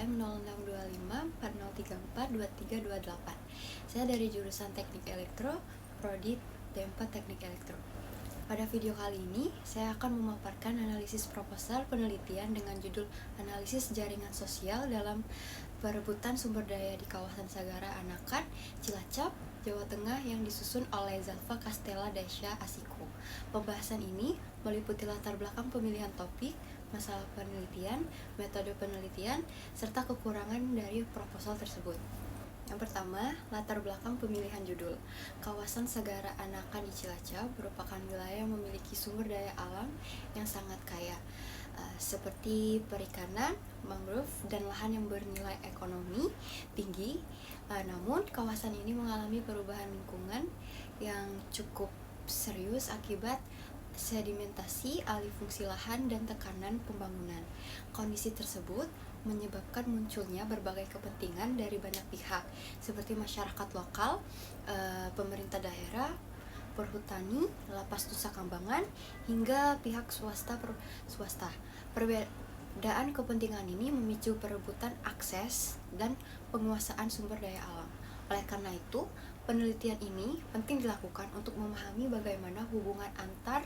KM 062540342328. Saya dari jurusan Teknik Elektro, Prodi D4 Teknik Elektro. Pada video kali ini, saya akan memaparkan analisis proposal penelitian dengan judul Analisis Jaringan Sosial dalam Perebutan Sumber Daya di Kawasan Sagara Anakan, Cilacap, Jawa Tengah yang disusun oleh Zalfa Castella Dasha Asiko. Pembahasan ini meliputi latar belakang pemilihan topik, masalah penelitian, metode penelitian, serta kekurangan dari proposal tersebut. Yang pertama, latar belakang pemilihan judul. Kawasan Sagara Anakan di Cilacap merupakan wilayah yang memiliki sumber daya alam yang sangat kaya, seperti perikanan, mangrove, dan lahan yang bernilai ekonomi tinggi. Namun, kawasan ini mengalami perubahan lingkungan yang cukup serius akibat sedimentasi, alih fungsi lahan, dan tekanan pembangunan. Kondisi tersebut menyebabkan munculnya berbagai kepentingan dari banyak pihak, seperti masyarakat lokal, pemerintah daerah, perhutani, lapas Nusa Kambangan, hingga pihak swasta. Perbedaan kepentingan ini memicu perebutan akses dan penguasaan sumber daya alam. Oleh karena itu, penelitian ini penting dilakukan untuk memahami bagaimana hubungan antar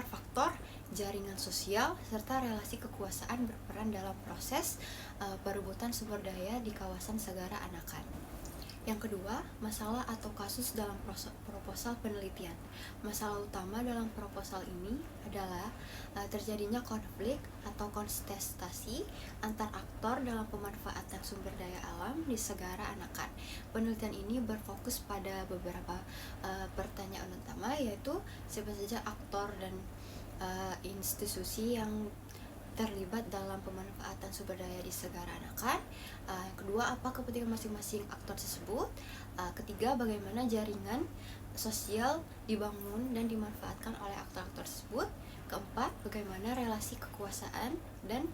faktor jaringan sosial serta relasi kekuasaan berperan dalam proses perebutan sumber daya di kawasan Sagara Anakan. Yang kedua, masalah atau kasus dalam proposal penelitian. Masalah utama dalam proposal ini adalah terjadinya konflik atau kontestasi antar aktor dalam pemanfaatan sumber daya alam di Sagara Anakan. Penelitian ini berfokus pada beberapa pertanyaan utama, yaitu siapa saja aktor dan institusi yang terlibat dalam pemanfaatan sumber daya di Sagara Anakan. Yang kedua, apa kepentingan masing-masing aktor tersebut. Ketiga, bagaimana jaringan sosial dibangun dan dimanfaatkan oleh aktor-aktor tersebut. Keempat, bagaimana relasi kekuasaan dan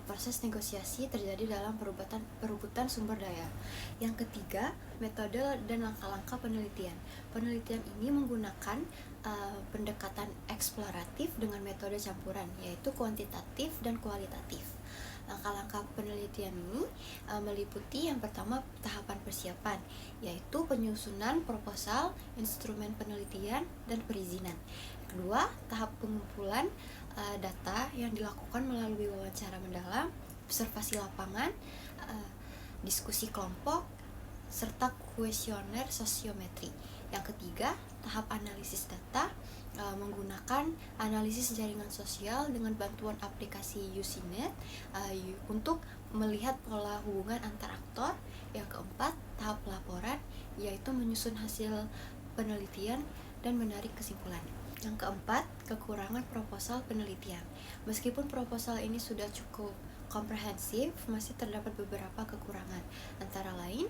proses negosiasi terjadi dalam perebutan sumber daya. Yang ketiga, metode dan langkah-langkah penelitian. Penelitian ini menggunakan pendekatan eksploratif dengan metode campuran, yaitu kuantitatif dan kualitatif. Langkah-langkah penelitian ini meliputi yang pertama tahapan persiapan, yaitu penyusunan proposal, instrumen penelitian, dan perizinan. Kedua, tahap pengumpulan data yang dilakukan melalui wawancara mendalam, observasi lapangan, diskusi kelompok, serta kuesioner sosiometri. Yang ketiga, tahap analisis data menggunakan analisis jaringan sosial dengan bantuan aplikasi UCNet untuk melihat pola hubungan antar aktor. Yang keempat, tahap laporan, yaitu menyusun hasil penelitian dan menarik kesimpulan. Yang keempat, kekurangan proposal penelitian. Meskipun proposal ini sudah cukup komprehensif, masih terdapat beberapa kekurangan. Antara lain,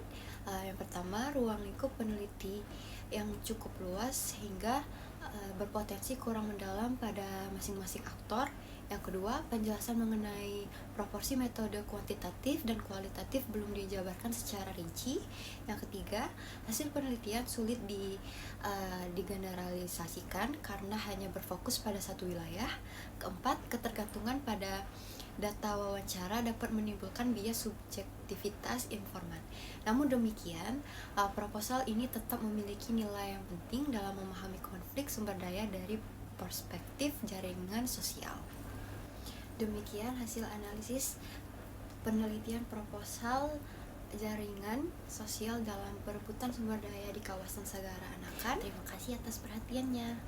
yang pertama, ruang lingkup peneliti yang cukup luas sehingga berpotensi kurang mendalam pada masing-masing aktor. Yang kedua, penjelasan mengenai proporsi metode kuantitatif dan kualitatif belum dijabarkan secara rinci. Yang ketiga, hasil penelitian sulit digeneralisasikan karena hanya berfokus pada satu wilayah. Keempat, ketergantungan pada data wawancara dapat menimbulkan bias subjektivitas informan. Namun demikian, proposal ini tetap memiliki nilai yang penting dalam memahami konflik sumber daya dari perspektif jaringan sosial. Demikian hasil analisis penelitian proposal jaringan sosial dalam perebutan sumber daya di kawasan Sagara Anakan. Terima kasih atas perhatiannya.